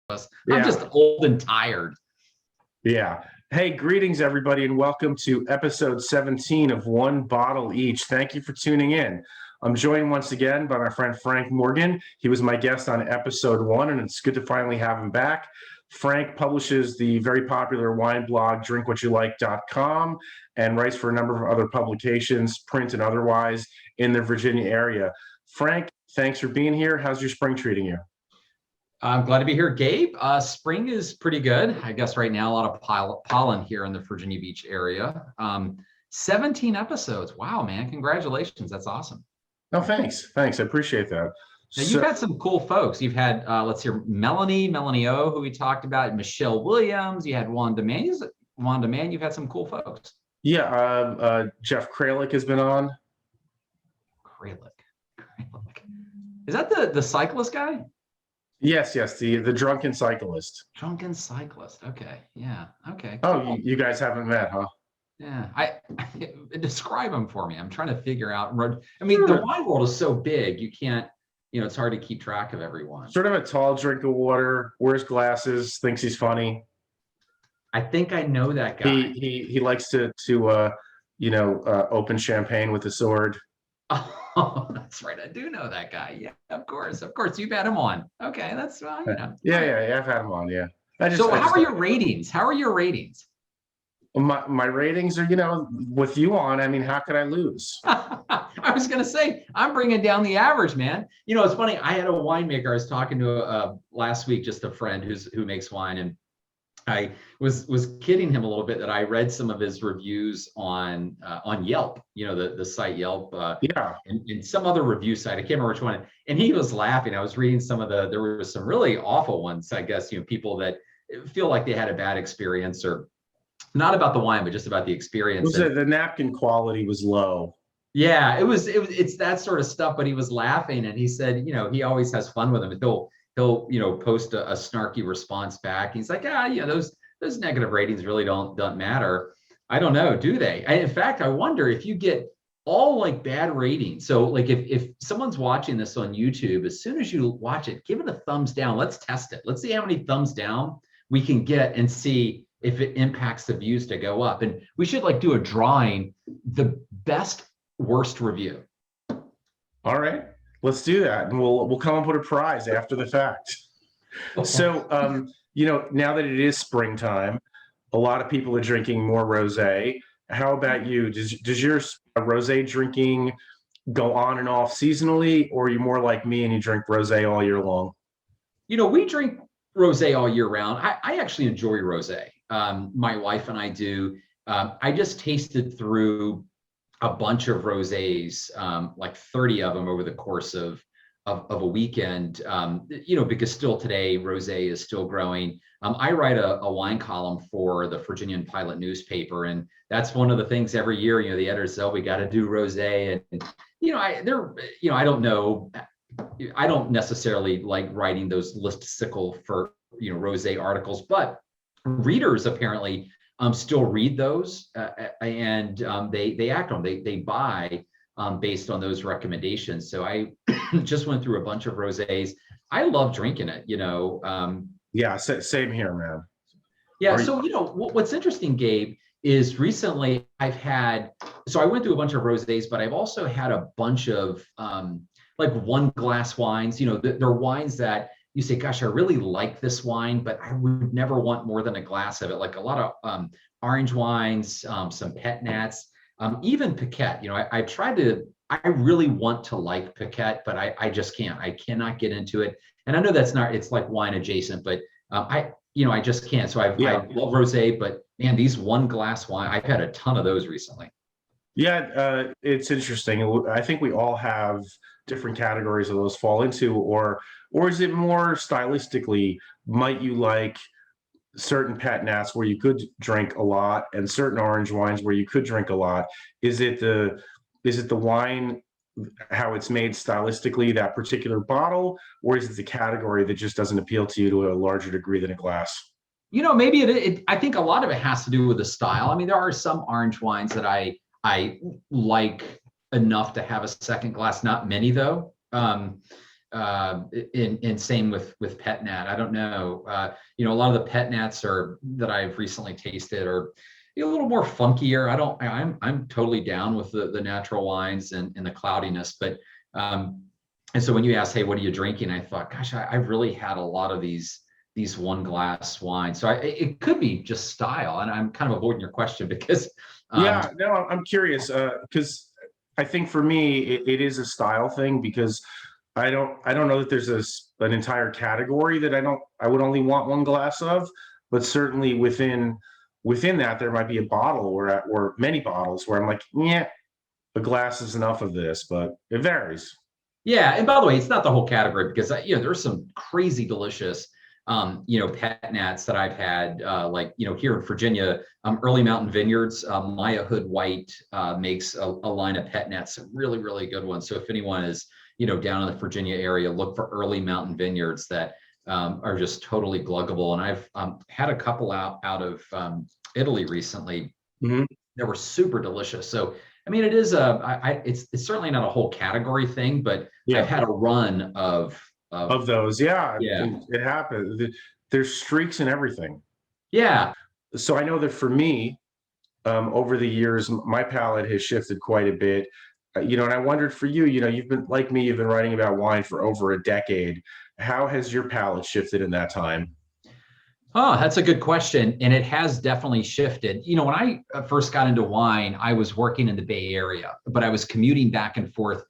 us. I'm Yeah. just old and tired. Yeah. Hey, greetings, everybody, and welcome to episode 17 of One Bottle Each. Thank you for tuning in. I'm joined once again by my friend Frank Morgan. He was my guest on episode 1, and it's good to finally have him back. Frank publishes the very popular wine blog, drinkwhatyoulike.com, and writes for a number of other publications, print and otherwise, in the Virginia area. Frank, thanks for being here. How's your spring treating you? I'm glad to be here, Gabe. Spring is pretty good. I guess right now a lot of pollen here in the Virginia Beach area. 17 episodes. Wow, man. Congratulations. That's awesome. No, thanks. Thanks. I appreciate that. Now, you've had some cool folks. You've had, let's hear, Melanie O, who we talked about, Michelle Williams. You had Wanda Mann. You've had some cool folks. Yeah. Jeff Kralik has been on. Kralik. Is that the cyclist guy? Yes, the drunken cyclist. Drunken cyclist. Okay. Yeah. Okay. Cool. Oh, you guys haven't met, huh? Yeah. I describe him for me. I'm trying to figure out. I mean, the wine world is so big, you can't, it's hard to keep track of everyone. Sort of a tall drink of water, wears glasses, thinks he's funny. I think I know that guy. He likes to open champagne with a sword. Oh, that's right. I do know that guy. Yeah, of course. You've had him on. Okay, that's fine. Yeah. I've had him on. Yeah. How are your ratings? My ratings are, with you on. I mean, how could I lose? I was going to say, I'm bringing down the average, man. It's funny. I had a winemaker I was talking to last week, just a friend who makes wine, and I was kidding him a little bit that I read some of his reviews on Yelp, the site Yelp, and some other review site. I can't remember which one. And he was laughing. I was reading there were some really awful ones, I guess, people that feel like they had a bad experience, or not about the wine, but just about the experience. The napkin quality was low. Yeah, it's that sort of stuff. But he was laughing, and he said, he always has fun with them. He'll post a snarky response back. He's like, those negative ratings really don't matter. I don't know, do they? In fact, I wonder if you get all like bad ratings. So like if someone's watching this on YouTube, as soon as you watch it, give it a thumbs down. Let's test it. Let's see how many thumbs down we can get and see if it impacts the views to go up. And we should do a drawing, the best worst review. All right. Let's do that, and we'll come up with a prize after the fact. So, now that it is springtime, a lot of people are drinking more rosé. How about you? Does your rosé drinking go on and off seasonally, or are you more like me and you drink rosé all year long? We drink rosé all year round. I actually enjoy rosé. My wife and I do. I just tasted through a bunch of rosés, like 30 of them over the course of a weekend, because still today, rosé is still growing. I write a wine column for the Virginian Pilot newspaper, and that's one of the things every year, the editors say, we got to do rosé. And, I don't know. I don't necessarily like writing those listicle for, rosé articles, but readers apparently still read those, and they act on them. They buy based on those recommendations. So I just went through a bunch of rosés. I love drinking it. Yeah, same here, man. Yeah. So what's interesting, Gabe, is recently I went through a bunch of rosés, but I've also had a bunch of one glass wines. They're wines that you say, gosh, I really like this wine, but I would never want more than a glass of it. Like a lot of orange wines, some pet nats, even Piquette. I've tried I really want to like Piquette, but I just can't. I cannot get into it. And I know it's like wine adjacent, but I just can't. So I love rosé, but man, these one glass wine, I've had a ton of those recently. Yeah, it's interesting. I think we all have different categories of those fall into, or is it more stylistically? Might you like certain pet nats where you could drink a lot, and certain orange wines where you could drink a lot? Is it the wine, how it's made stylistically, that particular bottle, or is it the category that just doesn't appeal to you to a larger degree than a glass? Maybe I think a lot of it has to do with the style. I mean, there are some orange wines that I like enough to have a second glass, not many though. in same with pet nat. I don't know. A lot of the pet nats that I've recently tasted are a little more funkier. I'm totally down with the natural wines and the cloudiness, but and so when you asked, hey, what are you drinking? I thought, gosh, I've really had a lot of these one glass wines. So it could be just style, and I'm kind of avoiding your question because Yeah, no, I'm curious because I think for me it is a style thing because I don't know that there's an entire category that I would only want one glass of, but certainly within that there might be a bottle or many bottles where I'm like, yeah, a glass is enough of this, but it varies. Yeah, and by the way, it's not the whole category because there's some crazy delicious pet nats that I've had like here in Virginia, Early Mountain Vineyards, Maya Hood White makes a line of pet nats, some really really good ones. So if anyone is down in the Virginia area, look for Early Mountain Vineyards that are just totally gluggable. And I've had a couple out of Italy recently Mhm. that were super delicious. So I mean, it is it's certainly not a whole category thing, but I've Yeah, had a run of those, yeah, yeah, it happens. There's streaks and everything. yeah. So I know that for me, over the years, my palate has shifted quite a bit. And I wondered for you, you've been like me, you've been writing about wine for over a decade. How has your palate shifted in that time? Oh, that's a good question. And it has definitely shifted. When I first got into wine, I was working in the Bay Area, but I was commuting back and forth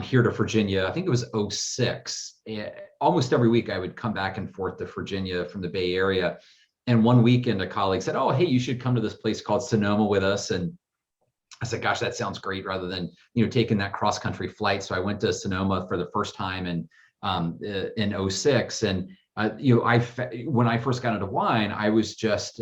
here to Virginia. I think it was '06. Almost every week I would come back and forth to Virginia from the Bay Area. And one weekend, a colleague said, oh, hey, you should come to this place called Sonoma with us. And I said, gosh, that sounds great rather than, taking that cross country flight. So I went to Sonoma for the first time in '06. And when I first got into wine, I was just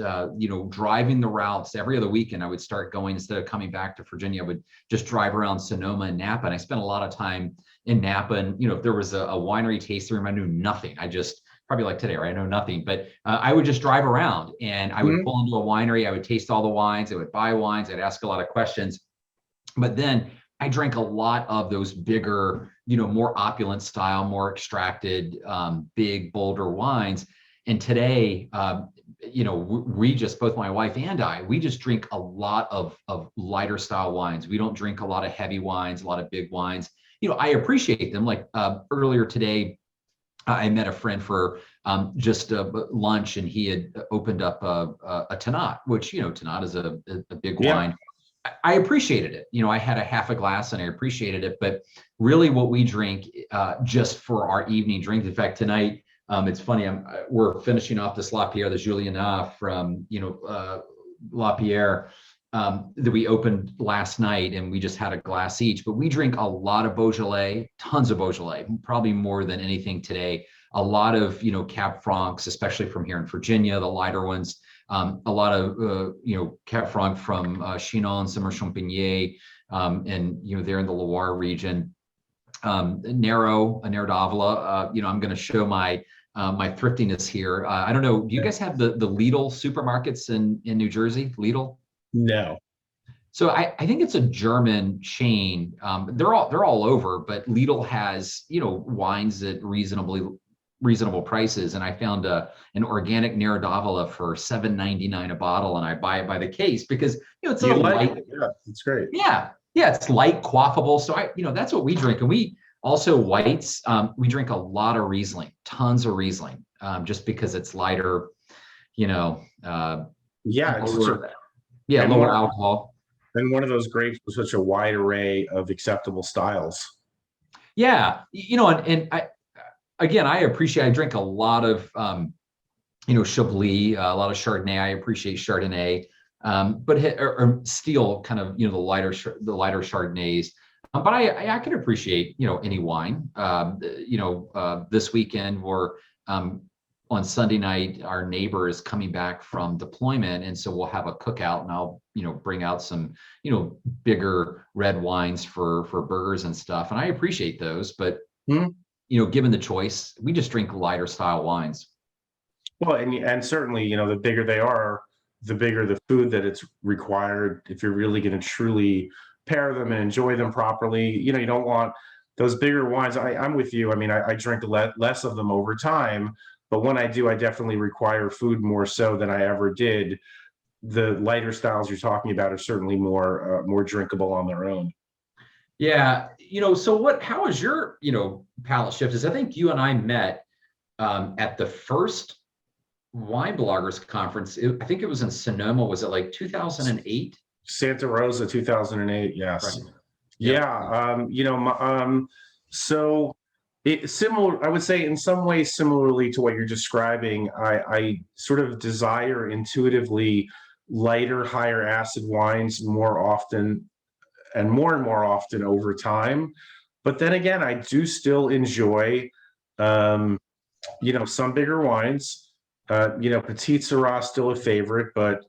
driving the routes every other weekend. I would start going instead of coming back to Virginia. I would just drive around Sonoma and Napa, and I spent a lot of time in Napa. And if there was a winery tasting room, I knew nothing. I just probably like today, right? I know nothing, but I would just drive around and I would Mhm. pull into a winery. I would taste all the wines. I would buy wines. I'd ask a lot of questions. But then I drank a lot of those bigger, more opulent style, more extracted, big, bolder wines. And today, we just, both my wife and I, we just drink a lot of lighter style wines. We don't drink a lot of heavy wines, a lot of big wines. I appreciate them. Like earlier today, I met a friend for just lunch, and he had opened up a Tannat, which Tannat is a big Yeah. wine. I appreciated it. I had a half a glass and I appreciated it. But really, what we drink just for our evening drink. In fact, tonight, it's funny. We're finishing off this Lapierre, the Juliana from Lapierre that we opened last night, and we just had a glass each. But we drink a lot of Beaujolais, tons of Beaujolais, probably more than anything today. A lot of Cab Francs, especially from here in Virginia, the lighter ones. A lot of Cab Franc from Chinon, Simmer Champigny, and they're in the Loire region. Nero d'Avola. I'm going to show my thriftiness here. I don't know. Do you guys have the Lidl supermarkets in New Jersey? Lidl. No. So I think it's a German chain. They're all over, but Lidl has wines at reasonable prices. And I found an organic Nero d'Avola for $7.99 a bottle, and I buy it by the case because it's a light. Yeah, it's great. Yeah, it's light, quaffable. So that's what we drink, and we also whites. We drink a lot of Riesling, tons of Riesling, just because it's lighter. Yeah, Lower alcohol. and one of those grapes with such a wide array of acceptable styles. Yeah, and I appreciate. I drink a lot of Chablis, a lot of Chardonnay. I appreciate Chardonnay, but or Steel, kind of the lighter Chardonnays. But I can appreciate any wine. This weekend we're on Sunday night, our neighbor is coming back from deployment, and so we'll have a cookout, and I'll bring out some bigger red wines for burgers and stuff, and I appreciate those. But given the choice, we just drink lighter style wines. Well, and certainly, the bigger they are, the bigger the food that it's required. If you're really going to truly pair them and enjoy them properly, you don't want those bigger wines, I'm with you. I mean, I drink less of them over time, but when I do, I definitely require food more so than I ever did. The lighter styles you're talking about are certainly more drinkable on their own. Yeah, so how was your, palate shift? Is I think you and I met at the first wine bloggers conference. I think it was in Sonoma. Was it like 2008? Santa Rosa, 2008. Right. Yes. Yep. Yeah. So similar, I would say in some ways, similarly to what you're describing, I sort of desire intuitively lighter, higher acid wines more often and more often over time. But then again, I do still enjoy, some bigger wines. Petite Sirah still a favorite, but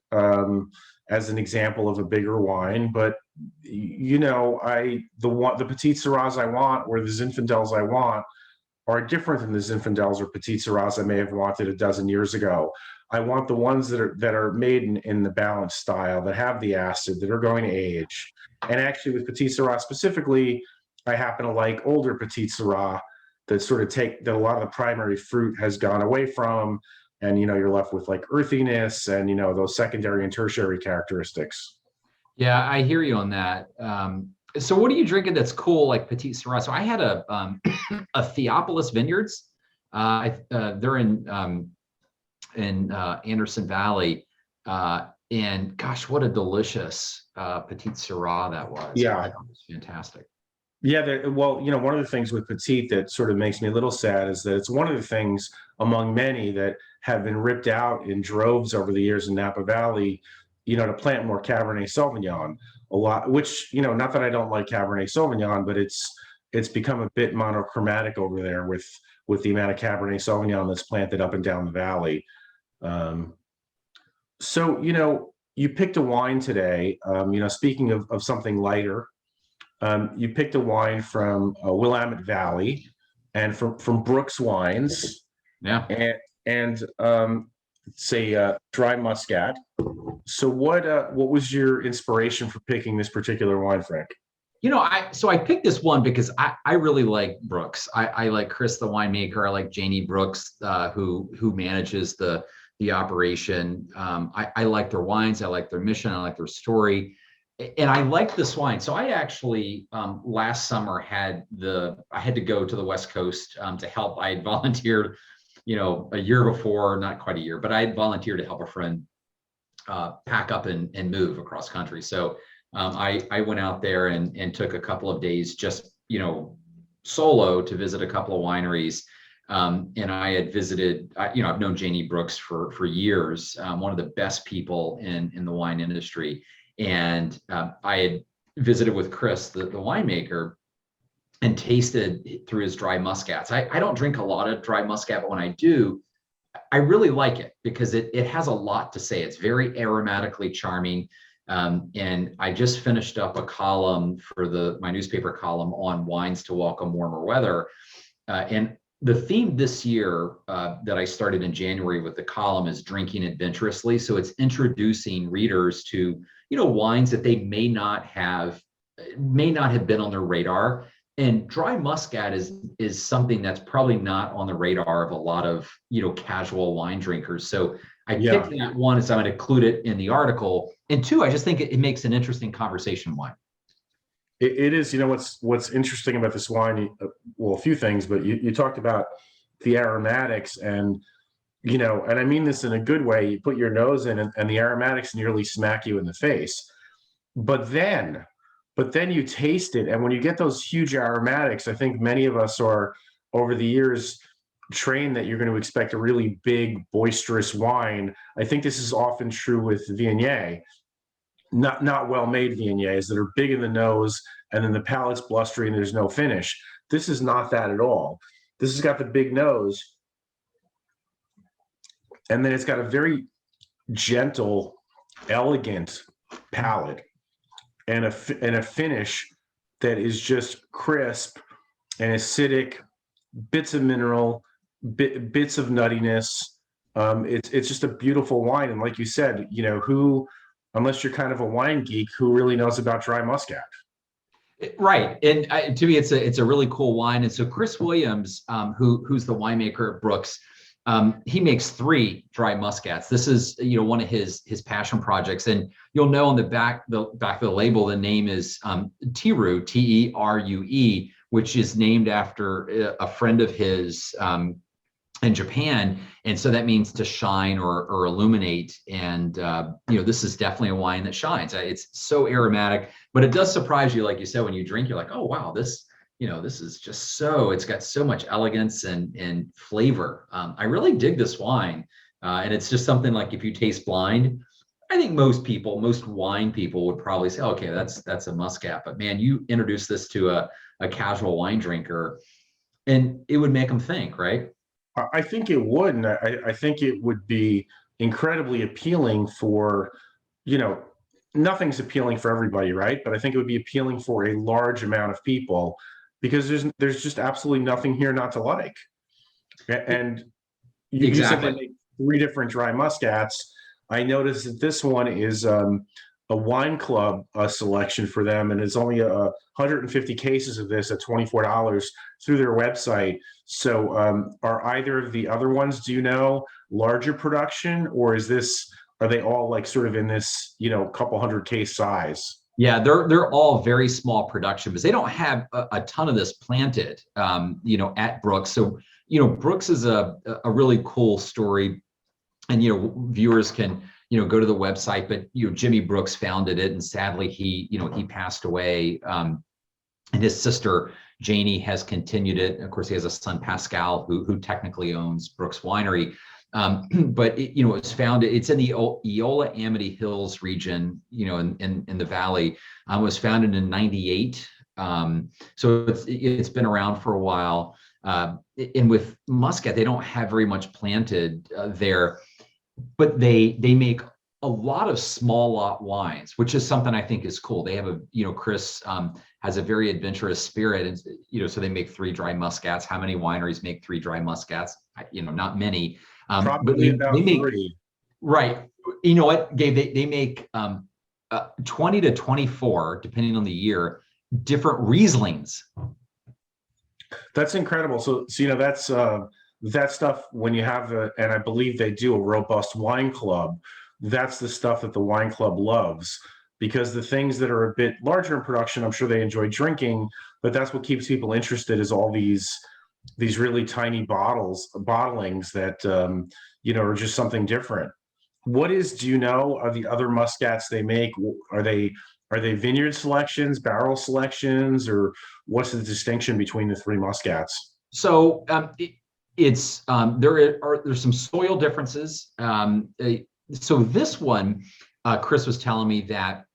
as an example of a bigger wine. But the Petite Sirahs I want or the Zinfandels I want are different than the Zinfandels or Petite Sirahs I may have wanted a dozen years ago. I want the ones that are made in the balanced style, that have the acid, that are going to age. And actually, with Petite Sirah specifically, I happen to like older Petite Sirah that sort of that a lot of the primary fruit has gone away from, and you're left with like earthiness and those secondary and tertiary characteristics. Yeah, I hear you on that. So what are you drinking that's cool, like Petite Sirah? So I had a Theopolis Vineyards. They're in Anderson Valley, and gosh, what a delicious Petite Sirah that was. Yeah, I thought it was fantastic. yeah. Well, one of the things with Petite that sort of makes me a little sad is that it's one of the things among many that have been ripped out in droves over the years in Napa Valley, to plant more Cabernet Sauvignon. A lot, which not that I don't like Cabernet Sauvignon, but it's become a bit monochromatic over there with the amount of Cabernet Sauvignon that's planted up and down the valley. So you picked a wine today. Speaking of something lighter, you picked a wine from Willamette Valley, and from Brooks Wines. Yeah. And it's a Dry Muscat. So what was your inspiration for picking this particular wine, Frank? I picked this one because I really like Brooks. I like Chris, the winemaker. I like Janie Brooks, who manages the operation. I like their wines. I like their mission. I like their story, and I like this wine. So I actually last summer I had to go to the West Coast to help. I had volunteered, a year before, not quite a year, but I had volunteered to help a friend pack up and move across country. So I went out there and took a couple of days just, solo to visit a couple of wineries. And I had visited, I've known Janie Brooks for years, one of the best people in the wine industry. And I had visited with Chris, the winemaker, and tasted through his dry muscats. I don't drink a lot of dry muscat, but when I do, I really like it because it has a lot to say. It's very aromatically charming. And I just finished up a column for my newspaper column on wines to welcome warmer weather. And the theme this year that I started in January with the column is drinking adventurously. So it's introducing readers to, wines that they may not have been on their radar. And dry muscat is something that's probably not on the radar of a lot of, casual wine drinkers. So I picked that one as I'm going to include it in the article. And two, I just think it makes an interesting conversation wine. It is, what's interesting about this wine, well, a few things, but you talked about the aromatics and, and I mean this in a good way, you put your nose in and the aromatics nearly smack you in the face. But then you taste it. And when you get those huge aromatics, I think many of us are over the years trained that you're going to expect a really big, boisterous wine. I think this is often true with Viognier, not well-made Viogniers that are big in the nose and then the palate's blustery and there's no finish. This is not that at all. This has got the big nose, and then it's got a very gentle, elegant palate and a finish that is just crisp and acidic, bits of mineral, bits of nuttiness. It's just a beautiful wine. And like you said, unless you're kind of a wine geek, who really knows about dry muscat? Right. And to me, it's a really cool wine. And so Chris Williams, who's the winemaker at Brooks, he makes 3 dry muscats. This is, one of his passion projects. And you'll know on the back of the label, the name is Teru, Terue, which is named after a friend of his in Japan. And so that means to shine or illuminate. And, this is definitely a wine that shines. It's so aromatic, but it does surprise you. Like you said, when you drink, you're like, oh, wow, this is just it's got so much elegance and flavor. I really dig this wine. And it's just something like if you taste blind, I think most wine people would probably say, okay, that's a Muscat. But man, you introduce this to a casual wine drinker and it would make them think, right? I think it would, and I think it would be incredibly appealing for, nothing's appealing for everybody, right? But I think it would be appealing for a large amount of people because there's just absolutely nothing here not to like. And you said they make 3 different dry muscats. I noticed that this one is a wine club selection for them, and it's only 150 cases of this at $24 through their website. So are either of the other ones, do you know, larger production, or are they all like sort of in this, couple hundred case size? Yeah, they're all very small production because they don't have a ton of this planted, at Brooks. So, Brooks is a really cool story, and viewers can go to the website. But Jimmy Brooks founded it, and sadly he passed away. And his sister Janie has continued it. Of course, he has a son Pascal who technically owns Brooks Winery. But it was founded. It's in the Eola Amity Hills region, in the valley. Was founded in '98. So it's been around for a while. And with Muscat, they don't have very much planted there, but they make a lot of small lot wines, which is something I think is cool. They have Chris has a very adventurous spirit, and so they make 3 dry muscats. How many wineries make 3 dry muscats? Not many. Probably about they make 3. Right. You know what, Gabe? They make 20 to 24, depending on the year, different Rieslings. That's incredible. So that's that stuff when you have and I believe they do a robust wine club. That's the stuff that the wine club loves, because the things that are a bit larger in production, I'm sure they enjoy drinking, but that's what keeps people interested is all these really tiny bottlings that, are just something different. Do you know, are the other muscats they make, are they vineyard selections, barrel selections, or what's the distinction between the 3 muscats? So there's some soil differences. So this one, Chris was telling me that,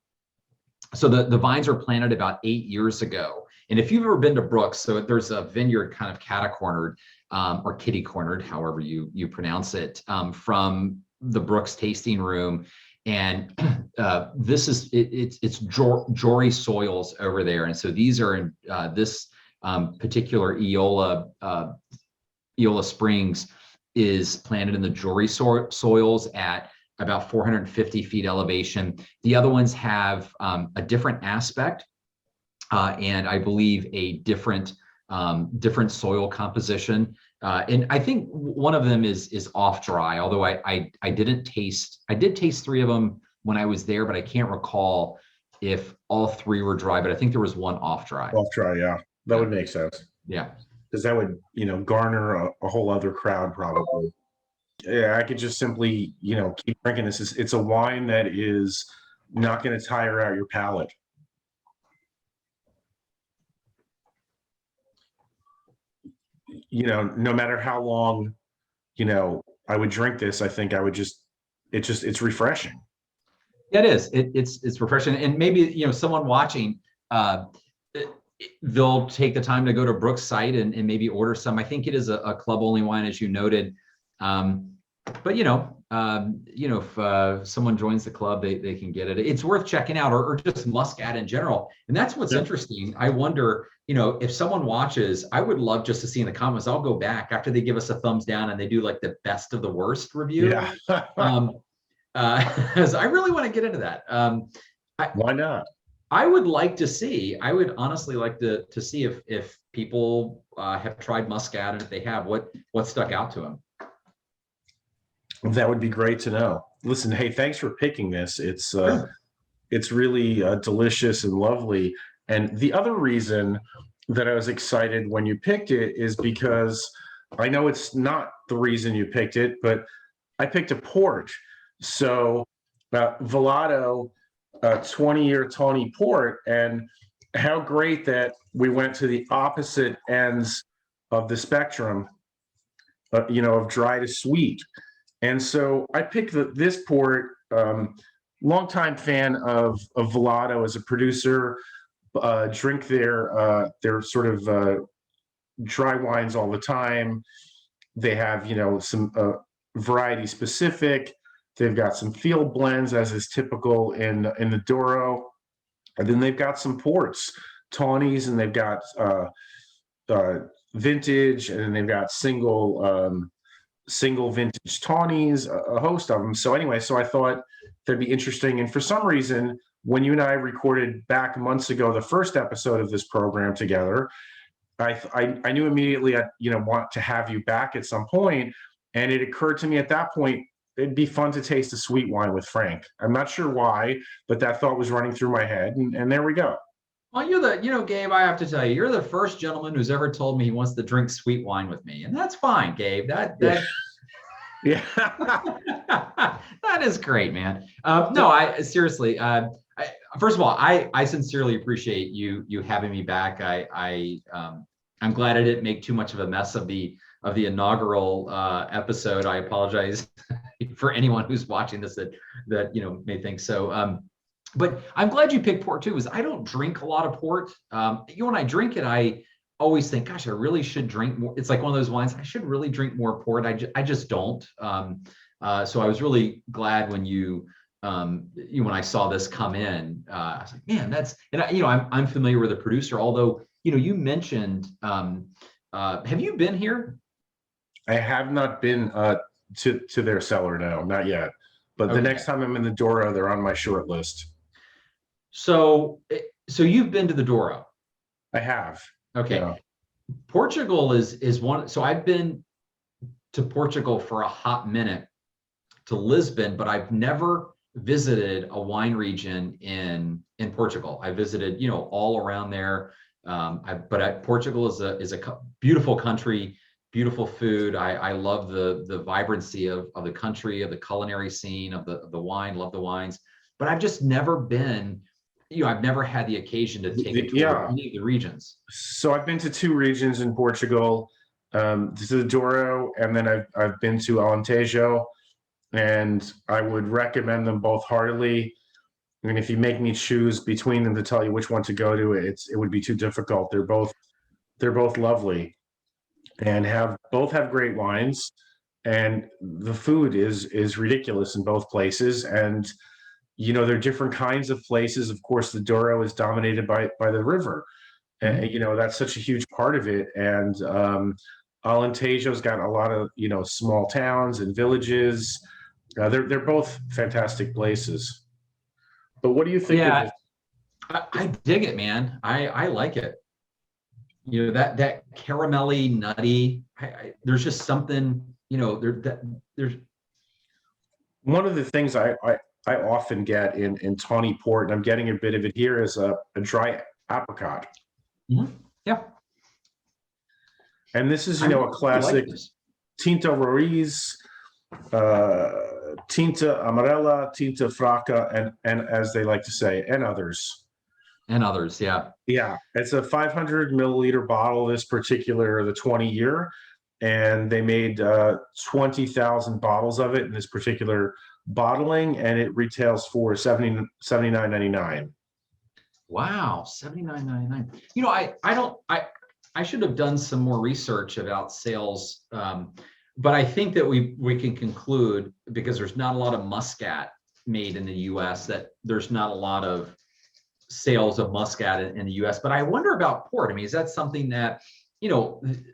so the vines were planted about 8 years ago. And if you've ever been to Brooks, so there's a vineyard kind of catacornered or kitty cornered, however you pronounce it, from the Brooks tasting room. And this is, it's Jory soils over there. And so these are in this particular Eola Springs is planted in the Jory soils at about 450 feet elevation. The other ones have a different aspect, and I believe a different soil composition. And I think one of them is off dry, although I did taste 3 of them when I was there, but I can't recall if all 3 were dry, but I think there was one off dry. Off dry, yeah. That would make sense. Yeah. Because that would, garner a whole other crowd probably. Yeah, I could just simply, keep drinking this. It's a wine that is not going to tire out your palate. No matter how long, I would drink this, I think I would it's refreshing. Yeah, it is. It's refreshing. And maybe, someone watching, they'll take the time to go to Brooks' site and maybe order some. I think it is a club only wine, as you noted. But if someone joins the club, they can get it. It's worth checking out, or just Muscat in general. And that's what's interesting. I wonder, if someone watches, I would love just to see in the comments. I'll go back after they give us a thumbs down and they do like the best of the worst review. Yeah. Because I really want to get into that. Why not? I would like to see. I would honestly like to see if people have tried Muscat, and if they have, what stuck out to them. That would be great to know. Listen, hey, thanks for picking this. Sure. It's really delicious and lovely. And the other reason that I was excited when you picked it is because I know it's not the reason you picked it, but I picked a port. So Velato, 20-year Tawny Port, and how great that we went to the opposite ends of the spectrum, of dry to sweet. And so I picked this port. Longtime fan of Velato as a producer. Drink their sort of dry wines all the time. They have some variety specific. They've got some field blends, as is typical in the Douro, and then they've got some ports, tawnies, and they've got vintage, and then they've got single vintage tawnies, a host of them. So anyway, so I thought that'd be interesting. And for some reason, when you and I recorded back months ago, the first episode of this program together, I knew immediately I want to have you back at some point. And it occurred to me at that point, it'd be fun to taste a sweet wine with Frank. I'm not sure why, but that thought was running through my head. And there we go. Well, Gabe, I have to tell you, you're the first gentleman who's ever told me he wants to drink sweet wine with me. And that's fine, Gabe. That Yeah. that is great, man. No, I seriously, first of all, I sincerely appreciate you having me back. I'm glad I didn't make too much of a mess of the inaugural episode. I apologize for anyone who's watching this that may think so. But I'm glad you picked port too, because I don't drink a lot of port. When I drink it, I always think, gosh, I really should drink more. It's like one of those wines, I should really drink more port. I just don't. So I was really glad when when I saw this come in, I was like, man, I'm familiar with the producer, although, you mentioned, have you been here? I have not been to their cellar, no, not yet. But Okay. The next time I'm in the Douro, they're on my short list. So you've been to the Douro? I have. Okay. Yeah. Portugal is one. So I've been to Portugal for a hot minute, to Lisbon, but I've never visited a wine region in Portugal. I visited, all around there. Portugal is a beautiful country, beautiful food. I love the vibrancy of the country, of the culinary scene, of the wine. Love the wines, but I've just never been. I've never had the occasion to take a tour of any of the regions. So I've been to two regions in Portugal, to the Douro, and then I've been to Alentejo, and I would recommend them both heartily. I mean, if you make me choose between them to tell you which one to go to, it would be too difficult. They're both lovely, and both have great wines, and the food is ridiculous in both places. And they're different kinds of places. Of course, the Douro is dominated by the river, and that's such a huge part of it. And Alentejo's got a lot of small towns and villages. They're both fantastic places. But what do you think? Yeah, I dig it, man. I like it. That caramelly, nutty. There's just something. There's one of the things I often get in Tawny Port, and I'm getting a bit of it here, is a dry apricot. Mm-hmm. Yeah. And this is, a classic Tinta Roriz, Tinta Amarela, Tinta Fraca, and as they like to say, and others. And others, yeah. Yeah, it's a 500 milliliter bottle, this particular, the 20-year, and they made 20,000 bottles of it in this particular bottling, and it retails for $79.99. Wow, $79.99. I should have done some more research about sales, but I think that we can conclude, because there's not a lot of Muscat made in the U.S., that there's not a lot of sales of Muscat in the U.S. But I wonder about port. I mean, is that something that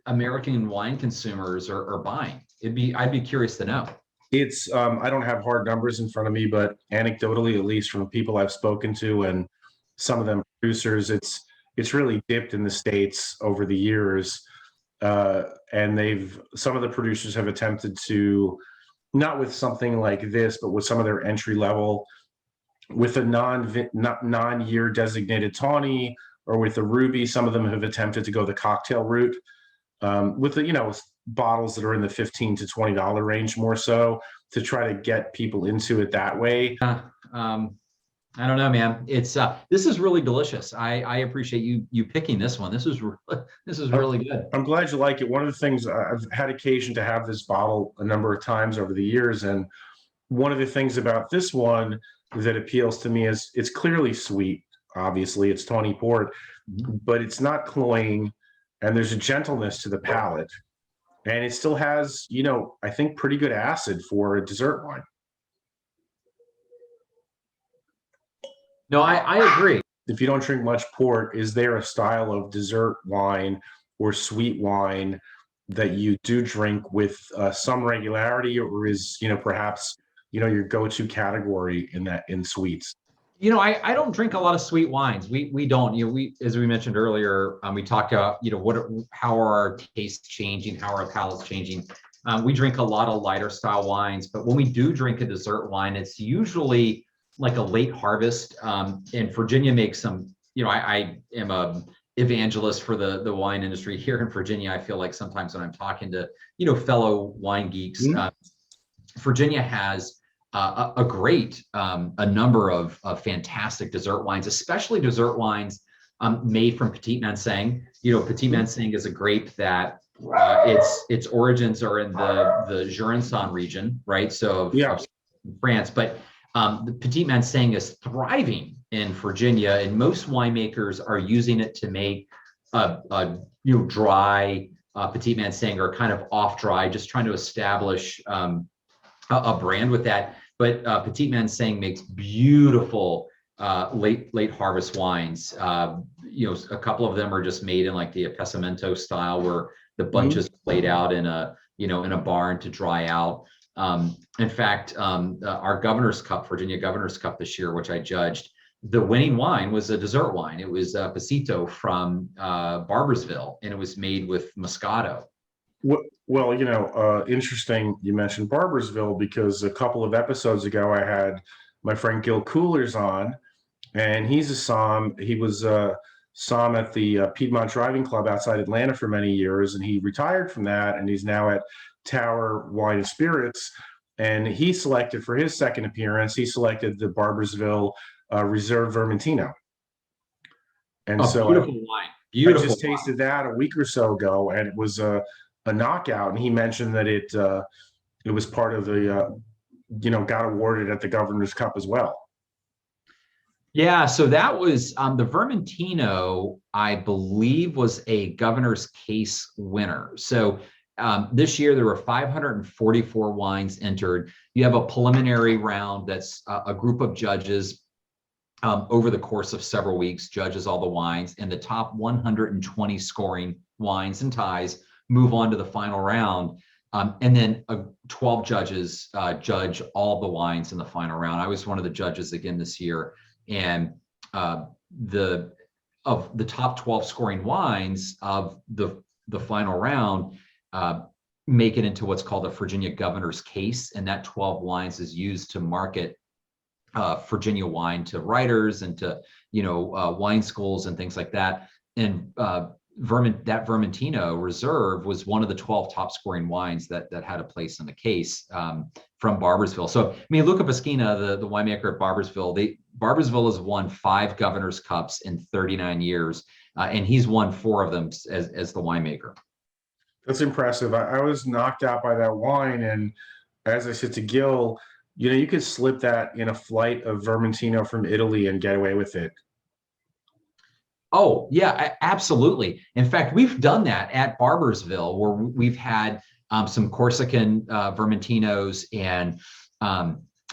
American wine consumers are buying? I'd be curious to know. It's I don't have hard numbers in front of me, but anecdotally, at least from the people I've spoken to, and some of them producers. It's really dipped in the States over the years, and some of the producers have attempted to, not with something like this, but with some of their entry level, with a non-year designated tawny or with the ruby. Some of them have attempted to go the cocktail route, with the, with bottles that are in the $15 to $20 range, more so, to try to get people into it that way. I don't know, man. It's this is really delicious. I appreciate you picking this one. This is really good. I'm glad you like it. One of the things, I've had occasion to have this bottle a number of times over the years, and one of the things about this one that appeals to me is it's clearly sweet. Obviously, it's Tawny Port, but it's not cloying, and there's a gentleness to the palate, and it still has, I think, pretty good acid for a dessert wine. No, I agree. If you don't drink much port, is there a style of dessert wine or sweet wine that you do drink with some regularity, or is, perhaps, your go-to category in sweets? I don't drink a lot of sweet wines. We don't. We, as we mentioned earlier, we talked about, how are our tastes changing, how are our palates changing. We drink a lot of lighter style wines, but when we do drink a dessert wine, it's usually like a late harvest. And Virginia makes some, I am a evangelist for the wine industry here in Virginia. I feel like sometimes when I'm talking to, fellow wine geeks, Virginia has a great, a number of fantastic dessert wines, especially dessert wines made from Petit Manseng. Petit Manseng is a grape that its origins are in the Jurançon region, right? So of France, but the Petit Manseng is thriving in Virginia, and most winemakers are using it to make a dry Petit Manseng, or kind of off dry, just trying to establish a brand with that. But Petit Manseng makes beautiful late harvest wines. A couple of them are just made in like the Appassimento style, where the bunches laid out in a barn to dry out. In fact, our Governor's Cup, Virginia Governor's Cup this year, which I judged, the winning wine was a dessert wine. It was Pasito from Barboursville, and it was made with Moscato. Well, interesting you mentioned Barboursville, because a couple of episodes ago I had my friend Gil Coolers on, and he's a som. He was a som at the Piedmont Driving Club outside Atlanta for many years, and he retired from that, and he's now at Tower Wine and Spirits. And he selected, for his second appearance, he selected the Barboursville Reserve Vermentino. And so beautiful wine. Beautiful. I just tasted that a week or so ago, and it was a knockout. And he mentioned that it was part of the got awarded at the Governor's Cup as well. Yeah, so that was the Vermentino, I believe, was a Governor's Case winner. So this year there were 544 wines entered. You have a preliminary round that's a group of judges over the course of several weeks, judges all the wines, and the top 120 scoring wines and ties move on to the final round. And then 12 judges judge all the wines in the final round. I was one of the judges again this year, and of the top 12 scoring wines of the final round make it into what's called a Virginia Governor's Case, and that 12 wines is used to market Virginia wine to writers and to wine schools and things like that. And that Vermentino Reserve was one of the 12 top scoring wines that had a place in the case from Barboursville. So Luca Pasquina, the winemaker at Barboursville, Barboursville has won 5 Governor's Cups in 39 years, and he's won 4 of them as the winemaker. That's impressive. I was knocked out by that wine, and as I said to Gil, you could slip that in a flight of Vermentino from Italy and get away with it. Oh, yeah, absolutely. In fact, we've done that at Barboursville, where we've had some Corsican Vermentinos and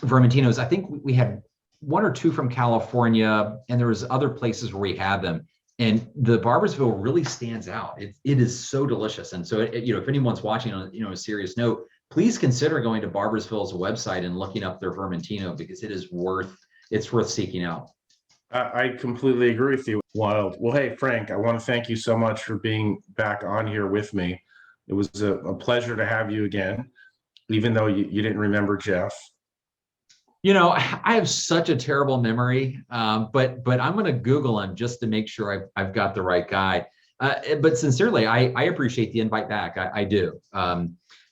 Vermentinos. I think we had 1 or 2 from California, and there was other places where we had them. And the Barboursville really stands out. It is so delicious. And so, if anyone's watching on a serious note, please consider going to Barboursville's website and looking up their Vermentino, because it's worth seeking out. I completely agree with you. Wild. Well, hey, Frank, I want to thank you so much for being back on here with me. It was a pleasure to have you again, even though you didn't remember Jeff. I have such a terrible memory, but I'm going to Google him just to make sure I've got the right guy. But sincerely, I appreciate the invite back. I do.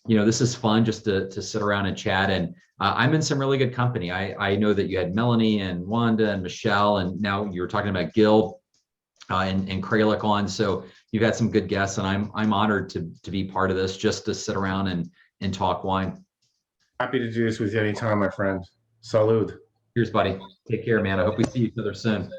This is fun just to sit around and chat. And I'm in some really good company. I know that you had Melanie and Wanda and Michelle, and now you were talking about Gil and Kralik on. So you've had some good guests, and I'm honored to be part of this, just to sit around and talk wine. Happy to do this with you anytime, my friend. Salud. Cheers, buddy. Take care, man. I hope we see each other soon.